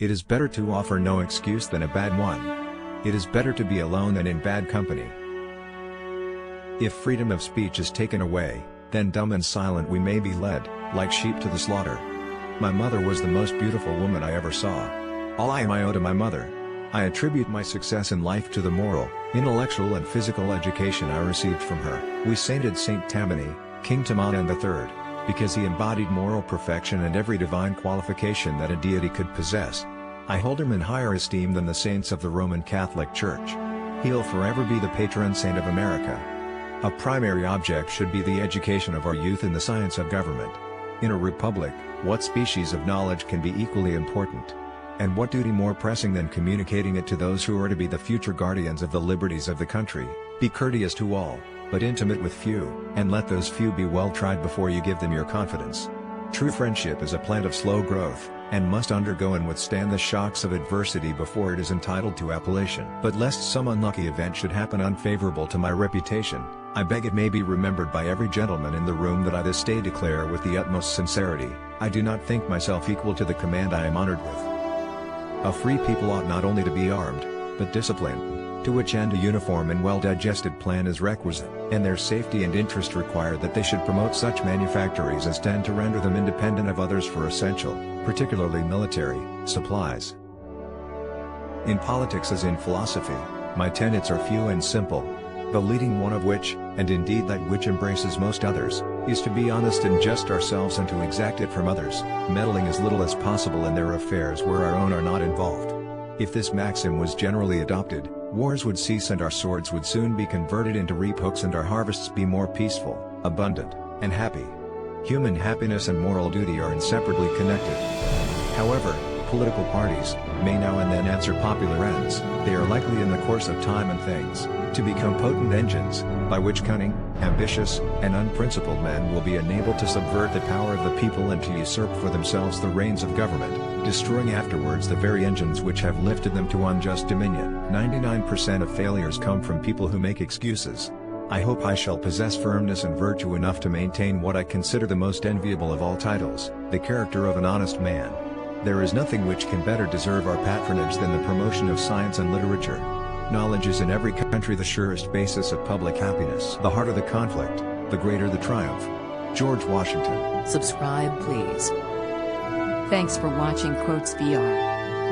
It is better to offer no excuse than a bad one. It is better to be alone than in bad company. If freedom of speech is taken away, then dumb and silent we may be led, like sheep to the slaughter. My mother was the most beautiful woman I ever saw. All I am I owe to my mother. I attribute my success in life to the moral, intellectual and physical education I received from her. We sainted Saint Tammany, King Tamerlane III, because he embodied moral perfection and every divine qualification that a deity could possess. I hold him in higher esteem than the saints of the Roman Catholic Church. He'll forever be the patron saint of America. A primary object should be the education of our youth in the science of government. In a republic, what species of knowledge can be equally important? And what duty more pressing than communicating it to those who are to be the future guardians of the liberties of the country? Be courteous to all, but intimate with few, and let those few be well tried before you give them your confidence. True friendship is a plant of slow growth, and must undergo and withstand the shocks of adversity before it is entitled to appellation. But lest some unlucky event should happen unfavorable to my reputation, I beg it may be remembered by every gentleman in the room that I this day declare with the utmost sincerity, I do not think myself equal to the command I am honored with. A free people ought not only to be armed, but disciplined, to which end a uniform and well-digested plan is requisite, and their safety and interest require that they should promote such manufactories as tend to render them independent of others for essential, particularly military, supplies. In politics as in philosophy, my tenets are few and simple. The leading one of which, and indeed that which embraces most others, is to be honest and just ourselves and to exact it from others, meddling as little as possible in their affairs where our own are not involved. If this maxim was generally adopted, wars would cease and our swords would soon be converted into reap hooks and our harvests be more peaceful, abundant, and happy. Human happiness and moral duty are inseparably connected. However, political parties may now and then answer popular ends. They are likely in the course of time and things to become potent engines, by which cunning, ambitious, and unprincipled men will be enabled to subvert the power of the people and to usurp for themselves the reins of government, destroying afterwards the very engines which have lifted them to unjust dominion. 99% of failures come from people who make excuses. I hope I shall possess firmness and virtue enough to maintain what I consider the most enviable of all titles, the character of an honest man. There is nothing which can better deserve our patronage than the promotion of science and literature. Knowledge is in every country the surest basis of public happiness. The harder the conflict, the greater the triumph. George Washington. Subscribe please. Thanks for watching Quotes.vr.